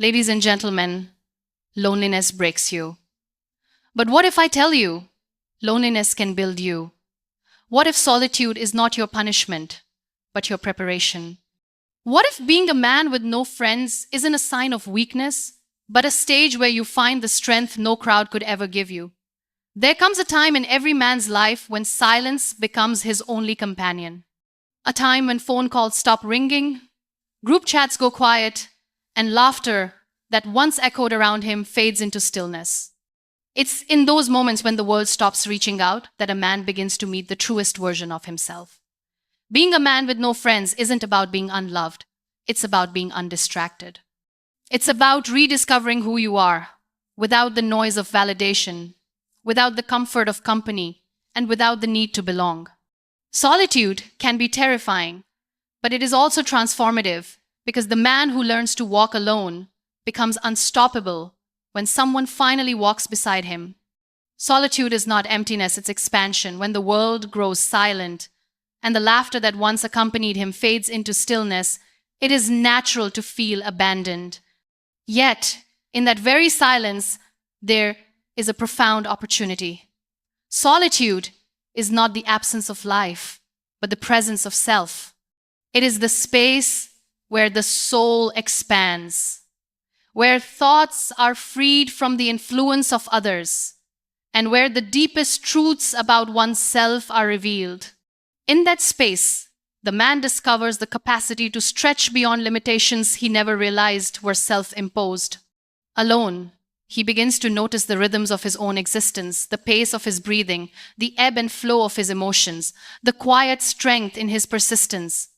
Ladies and gentlemen, loneliness breaks you. But what if I tell you loneliness can build you? What if solitude is not your punishment, but your preparation? What if being a man with no friends isn't a sign of weakness, but a stage where you find the strength no crowd could ever give you? There comes a time in every man's life when silence becomes his only companion. A time when phone calls stop ringing, group chats go quiet, and laughter that once echoed around him fades into stillness. It's in those moments when the world stops reaching out that a man begins to meet the truest version of himself. Being a man with no friends isn't about being unloved, it's about being undistracted. It's about rediscovering who you are, without the noise of validation, without the comfort of company, and without the need to belong. Solitude can be terrifying, but it is also transformative because the man who learns to walk alone becomes unstoppable when someone finally walks beside him. Solitude is not emptiness, it's expansion. When the world grows silent and the laughter that once accompanied him fades into stillness, it is natural to feel abandoned. Yet, in that very silence, there is a profound opportunity. Solitude is not the absence of life, but the presence of self. It is the space where the soul expands, where thoughts are freed from the influence of others, and where the deepest truths about oneself are revealed. In that space, the man discovers the capacity to stretch beyond limitations he never realized were self-imposed. Alone, he begins to notice the rhythms of his own existence, the pace of his breathing, the ebb and flow of his emotions, the quiet strength in his persistence.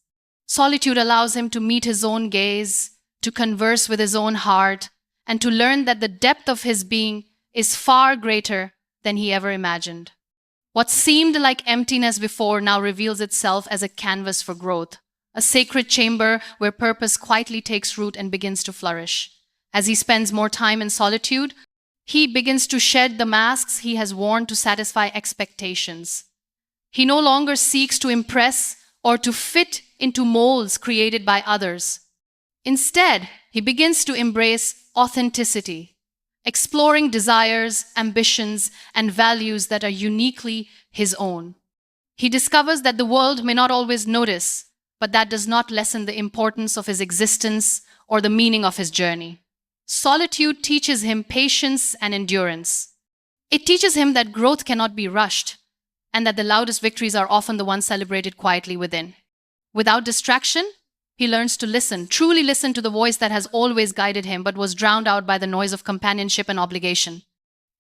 Solitude allows him to meet his own gaze, to converse with his own heart, and to learn that the depth of his being is far greater than he ever imagined. What seemed like emptiness before now reveals itself as a canvas for growth, a sacred chamber where purpose quietly takes root and begins to flourish. As he spends more time in solitude, he begins to shed the masks he has worn to satisfy expectations. He no longer seeks to impress or to fit into molds created by others. Instead, he begins to embrace authenticity, exploring desires, ambitions, and values that are uniquely his own. He discovers that the world may not always notice, but that does not lessen the importance of his existence or the meaning of his journey. Solitude teaches him patience and endurance. It teaches him that growth cannot be rushed, and that the loudest victories are often the ones celebrated quietly within. Without distraction, he learns to listen, truly listen to the voice that has always guided him but was drowned out by the noise of companionship and obligation.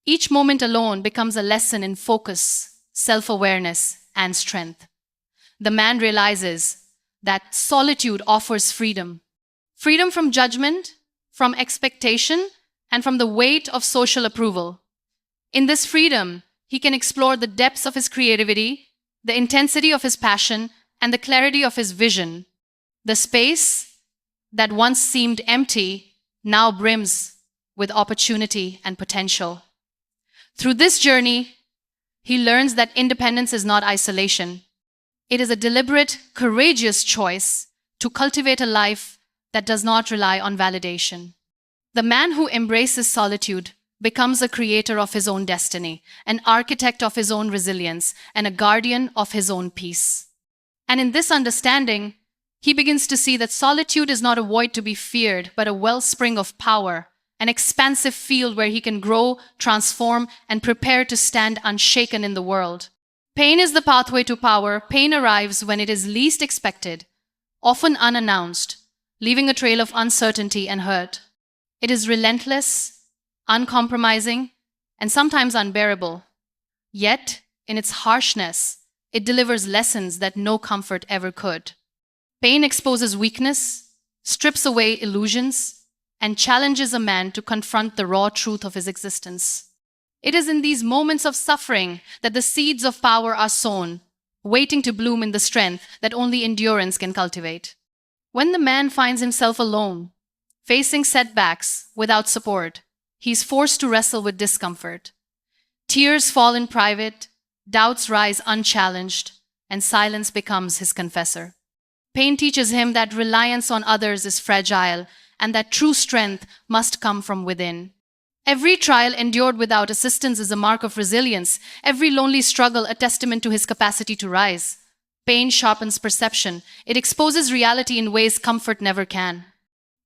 Each moment alone becomes a lesson in focus, self-awareness, and strength. The man realizes that solitude offers freedom. Freedom from judgment, from expectation, and from the weight of social approval. In this freedom, he can explore the depths of his creativity, the intensity of his passion, and the clarity of his vision. The space that once seemed empty now brims with opportunity and potential. Through this journey, he learns that independence is not isolation. It is a deliberate, courageous choice to cultivate a life that does not rely on validation. The man who embraces solitude becomes a creator of his own destiny, an architect of his own resilience, and a guardian of his own peace. And in this understanding, he begins to see that solitude is not a void to be feared, but a wellspring of power, an expansive field where he can grow, transform, and prepare to stand unshaken in the world. Pain is the pathway to power. Pain arrives when it is least expected, often unannounced, leaving a trail of uncertainty and hurt. It is relentless, uncompromising, and sometimes unbearable. Yet, in its harshness, it delivers lessons that no comfort ever could. Pain exposes weakness, strips away illusions, and challenges a man to confront the raw truth of his existence. It is in these moments of suffering that the seeds of power are sown, waiting to bloom in the strength that only endurance can cultivate. When the man finds himself alone, facing setbacks without support, he is forced to wrestle with discomfort. Tears fall in private, doubts rise unchallenged, and silence becomes his confessor. Pain teaches him that reliance on others is fragile and that true strength must come from within. Every trial endured without assistance is a mark of resilience, every lonely struggle a testament to his capacity to rise. Pain sharpens perception. It exposes reality in ways comfort never can.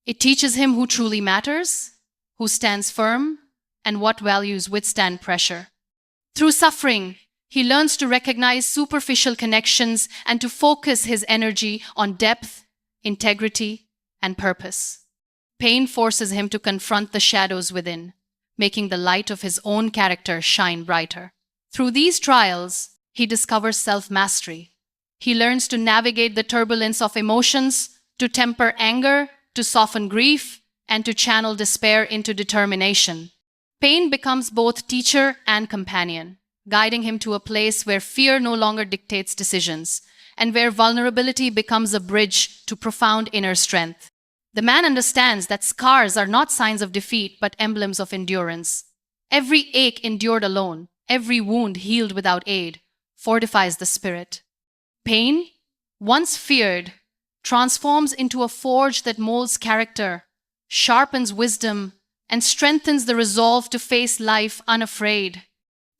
It teaches him who truly matters, who stands firm, and what values withstand pressure. Through suffering, he learns to recognize superficial connections and to focus his energy on depth, integrity, and purpose. Pain forces him to confront the shadows within, making the light of his own character shine brighter. Through these trials, he discovers self-mastery. He learns to navigate the turbulence of emotions, to temper anger, to soften grief, and to channel despair into determination. Pain becomes both teacher and companion, guiding him to a place where fear no longer dictates decisions, and where vulnerability becomes a bridge to profound inner strength. The man understands that scars are not signs of defeat but emblems of endurance. Every ache endured alone, every wound healed without aid, fortifies the spirit. Pain, once feared, transforms into a forge that molds character, sharpens wisdom, and strengthens the resolve to face life unafraid.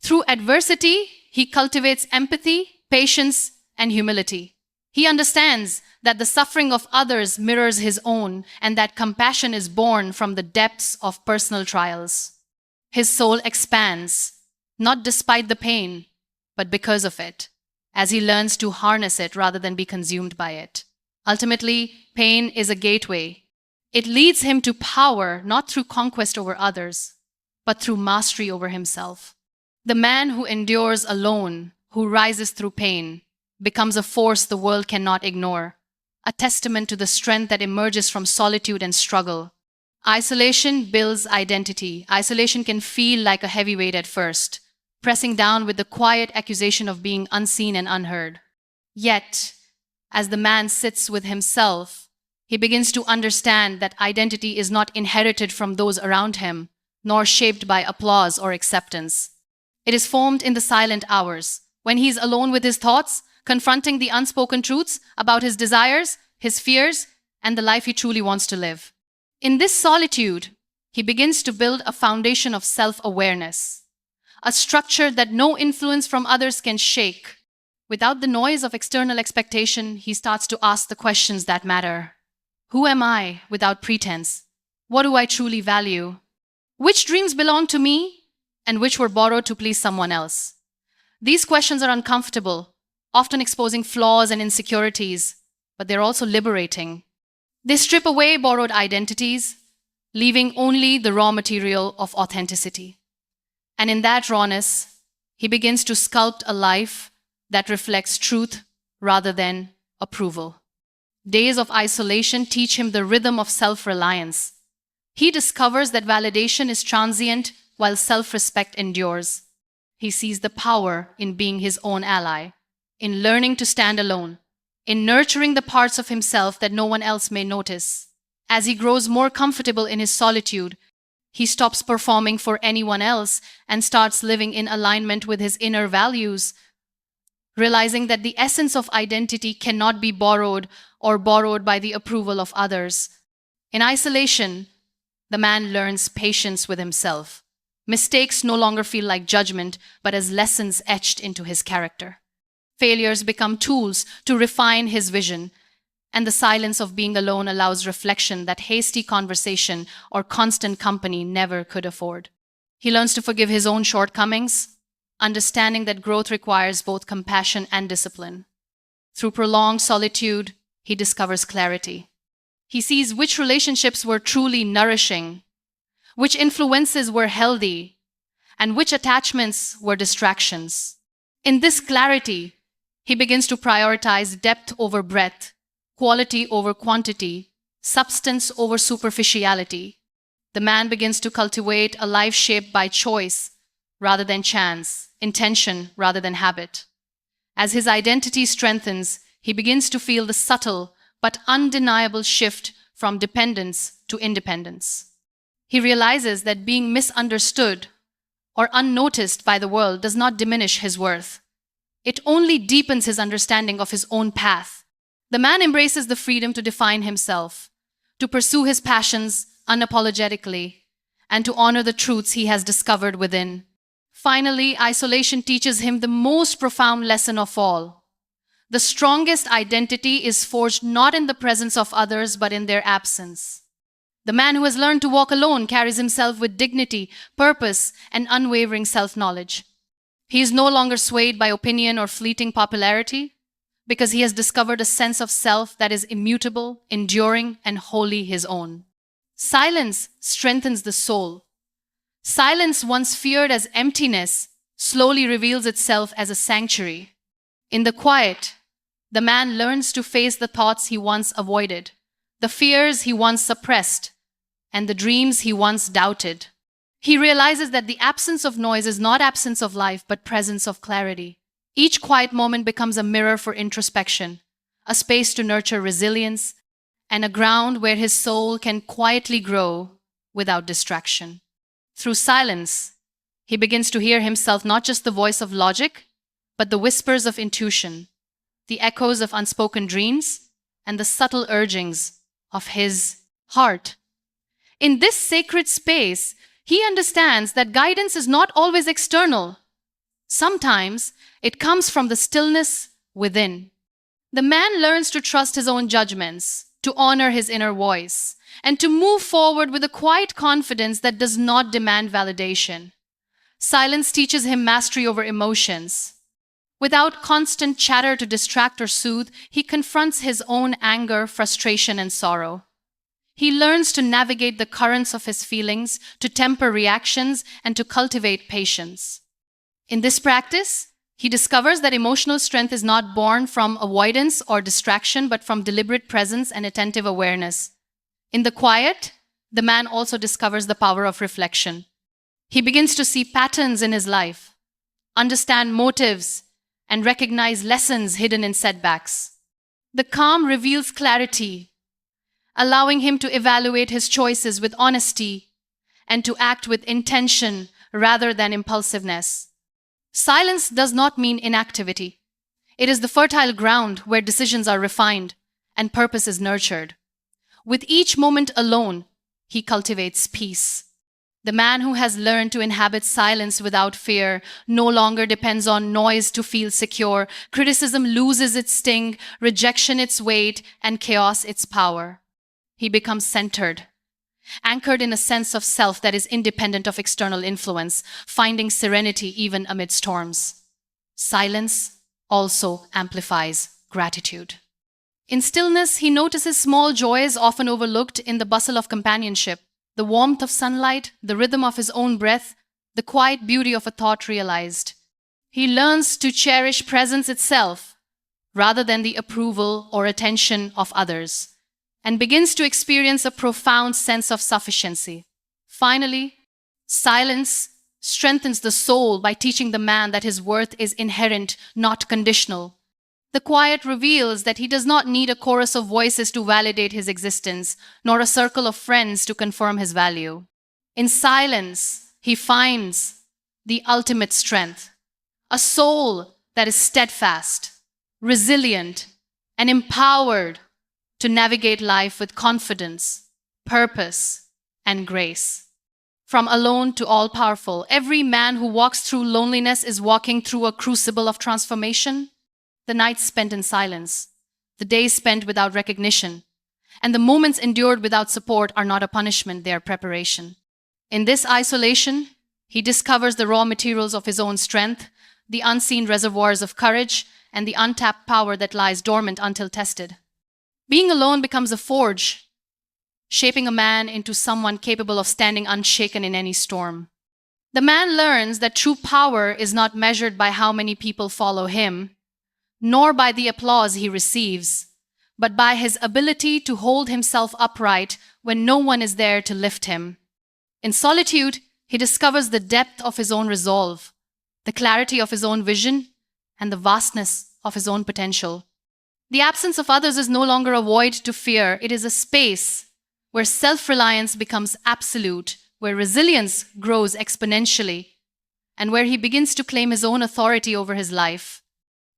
Through adversity, he cultivates empathy, patience, and humility. He understands that the suffering of others mirrors his own and that compassion is born from the depths of personal trials. His soul expands, not despite the pain, but because of it, as he learns to harness it rather than be consumed by it. Ultimately, pain is a gateway. It leads him to power not through conquest over others, but through mastery over himself. The man who endures alone, who rises through pain, becomes a force the world cannot ignore, a testament to the strength that emerges from solitude and struggle. Isolation builds identity. Isolation can feel like a heavyweight at first, pressing down with the quiet accusation of being unseen and unheard. Yet, as the man sits with himself, he begins to understand that identity is not inherited from those around him, nor shaped by applause or acceptance. It is formed in the silent hours, when he is alone with his thoughts, confronting the unspoken truths about his desires, his fears, and the life he truly wants to live. In this solitude, he begins to build a foundation of self-awareness, a structure that no influence from others can shake. Without the noise of external expectation, he starts to ask the questions that matter. Who am I without pretense? What do I truly value? Which dreams belong to me and which were borrowed to please someone else? These questions are uncomfortable, often exposing flaws and insecurities, but they're also liberating. They strip away borrowed identities, leaving only the raw material of authenticity. And in that rawness, he begins to sculpt a life that reflects truth rather than approval. Days of isolation teach him the rhythm of self-reliance. He discovers that validation is transient while self-respect endures. He sees the power in being his own ally, in learning to stand alone, in nurturing the parts of himself that no one else may notice. As he grows more comfortable in his solitude, he stops performing for anyone else and starts living in alignment with his inner values, realizing that the essence of identity cannot be borrowed or borrowed by the approval of others. In isolation, the man learns patience with himself. Mistakes no longer feel like judgment, but as lessons etched into his character. Failures become tools to refine his vision, and the silence of being alone allows reflection that hasty conversation or constant company never could afford. He learns to forgive his own shortcomings, understanding that growth requires both compassion and discipline. Through prolonged solitude, he discovers clarity. He sees which relationships were truly nourishing, which influences were healthy, and which attachments were distractions. In this clarity, he begins to prioritize depth over breadth, quality over quantity, substance over superficiality. The man begins to cultivate a life shaped by choice rather than chance, intention rather than habit. As his identity strengthens, he begins to feel the subtle but undeniable shift from dependence to independence. He realizes that being misunderstood or unnoticed by the world does not diminish his worth. It only deepens his understanding of his own path. The man embraces the freedom to define himself, to pursue his passions unapologetically, and to honor the truths he has discovered within. Finally, isolation teaches him the most profound lesson of all. The strongest identity is forged not in the presence of others, but in their absence. The man who has learned to walk alone carries himself with dignity, purpose, and unwavering self-knowledge. He is no longer swayed by opinion or fleeting popularity, because he has discovered a sense of self that is immutable, enduring, and wholly his own. Silence strengthens the soul. Silence, once feared as emptiness, slowly reveals itself as a sanctuary. In the quiet, the man learns to face the thoughts he once avoided, the fears he once suppressed, and the dreams he once doubted. He realizes that the absence of noise is not absence of life, but presence of clarity. Each quiet moment becomes a mirror for introspection, a space to nurture resilience, and a ground where his soul can quietly grow without distraction. Through silence, he begins to hear himself, not just the voice of logic, but the whispers of intuition, the echoes of unspoken dreams, and the subtle urgings of his heart. In this sacred space, he understands that guidance is not always external. Sometimes it comes from the stillness within. The man learns to trust his own judgments, to honor his inner voice, and to move forward with a quiet confidence that does not demand validation. Silence teaches him mastery over emotions. Without constant chatter to distract or soothe, he confronts his own anger, frustration, and sorrow. He learns to navigate the currents of his feelings, to temper reactions, and to cultivate patience. In this practice, he discovers that emotional strength is not born from avoidance or distraction, but from deliberate presence and attentive awareness. In the quiet, the man also discovers the power of reflection. He begins to see patterns in his life, understand motives, and recognize lessons hidden in setbacks. The calm reveals clarity, allowing him to evaluate his choices with honesty and to act with intention rather than impulsiveness. Silence does not mean inactivity. It is the fertile ground where decisions are refined and purpose is nurtured. With each moment alone, he cultivates peace. The man who has learned to inhabit silence without fear no longer depends on noise to feel secure. Criticism loses its sting, rejection its weight, and chaos its power. He becomes centered, anchored in a sense of self that is independent of external influence, finding serenity even amid storms. Silence also amplifies gratitude. In stillness, he notices small joys often overlooked in the bustle of companionship, the warmth of sunlight, the rhythm of his own breath, the quiet beauty of a thought realized. He learns to cherish presence itself rather than the approval or attention of others, and begins to experience a profound sense of sufficiency. Finally, silence strengthens the soul by teaching the man that his worth is inherent, not conditional. The quiet reveals that he does not need a chorus of voices to validate his existence, nor a circle of friends to confirm his value. In silence, he finds the ultimate strength, a soul that is steadfast, resilient, and empowered to navigate life with confidence, purpose, and grace. From alone to all-powerful, every man who walks through loneliness is walking through a crucible of transformation. The nights spent in silence, the days spent without recognition, and the moments endured without support are not a punishment, they are preparation. In this isolation, he discovers the raw materials of his own strength, the unseen reservoirs of courage, and the untapped power that lies dormant until tested. Being alone becomes a forge, shaping a man into someone capable of standing unshaken in any storm. The man learns that true power is not measured by how many people follow him, nor by the applause he receives, but by his ability to hold himself upright when no one is there to lift him. In solitude, he discovers the depth of his own resolve, the clarity of his own vision, and the vastness of his own potential. The absence of others is no longer a void to fear. It is a space where self-reliance becomes absolute, where resilience grows exponentially, and where he begins to claim his own authority over his life.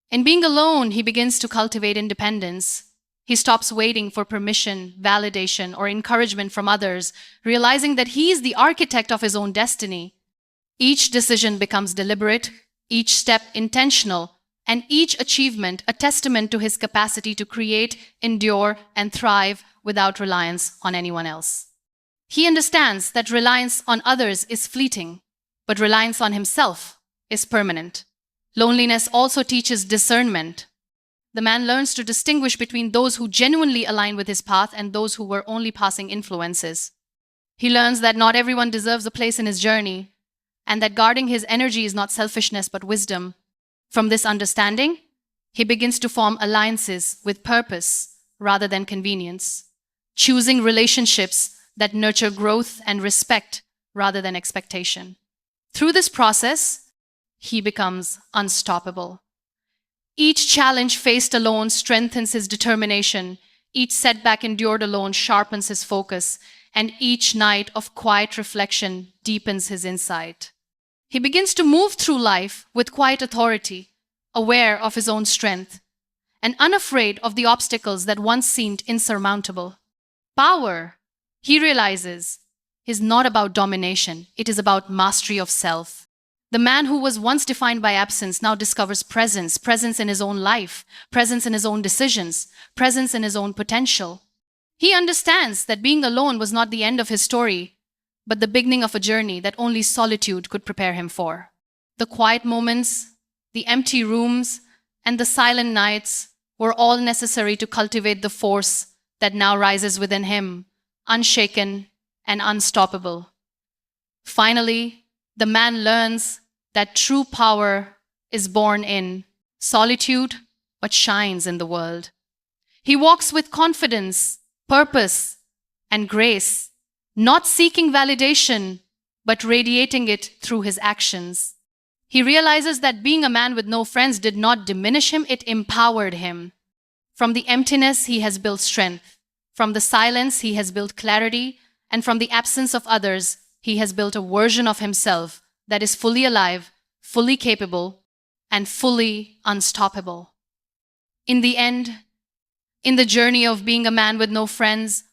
In being alone, he begins to cultivate independence. He stops waiting for permission, validation, or encouragement from others, realizing that he is the architect of his own destiny. Each decision becomes deliberate, each step intentional, and each achievement a testament to his capacity to create, endure, and thrive without reliance on anyone else. He understands that reliance on others is fleeting, but reliance on himself is permanent. Loneliness also teaches discernment. The man learns to distinguish between those who genuinely align with his path and those who were only passing influences. He learns that not everyone deserves a place in his journey, and that guarding his energy is not selfishness but wisdom. From this understanding, he begins to form alliances with purpose rather than convenience, choosing relationships that nurture growth and respect rather than expectation. Through this process, he becomes unstoppable. Each challenge faced alone strengthens his determination, each setback endured alone sharpens his focus, and each night of quiet reflection deepens his insight. He begins to move through life with quiet authority, aware of his own strength, and unafraid of the obstacles that once seemed insurmountable. Power, he realizes, is not about domination, it is about mastery of self. The man who was once defined by absence now discovers presence, presence in his own life, presence in his own decisions, presence in his own potential. He understands that being alone was not the end of his story, but the beginning of a journey that only solitude could prepare him for. The quiet moments, the empty rooms, and the silent nights were all necessary to cultivate the force that now rises within him, unshaken and unstoppable. Finally, the man learns that true power is born in solitude, but shines in the world. He walks with confidence, purpose, and grace, not seeking validation, but radiating it through his actions. He realizes that being a man with no friends did not diminish him, it empowered him. From the emptiness, he has built strength. From the silence, he has built clarity. And from the absence of others, he has built a version of himself that is fully alive, fully capable, and fully unstoppable. In the end, in the journey of being a man with no friends,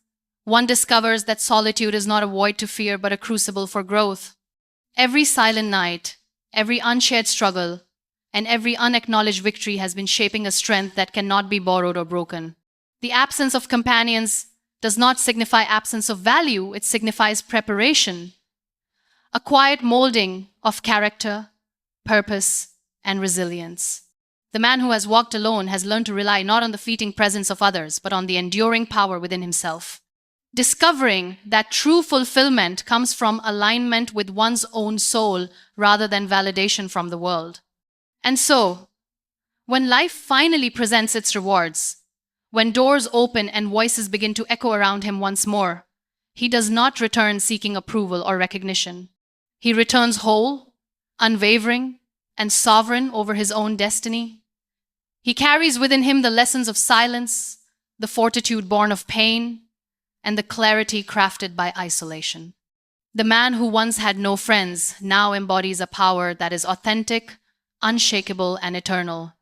one discovers that solitude is not a void to fear, but a crucible for growth. Every silent night, every unshared struggle, and every unacknowledged victory has been shaping a strength that cannot be borrowed or broken. The absence of companions does not signify absence of value, it signifies preparation. A quiet molding of character, purpose, and resilience. The man who has walked alone has learned to rely not on the fleeting presence of others, but on the enduring power within himself. Discovering that true fulfillment comes from alignment with one's own soul rather than validation from the world. And so, when life finally presents its rewards, when doors open and voices begin to echo around him once more, he does not return seeking approval or recognition. He returns whole, unwavering, and sovereign over his own destiny. He carries within him the lessons of silence, the fortitude born of pain, and the clarity crafted by isolation. The man who once had no friends now embodies a power that is authentic, unshakable, and eternal.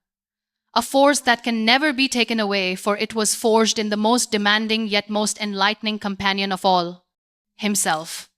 A force that can never be taken away, for it was forged in the most demanding yet most enlightening companion of all, himself.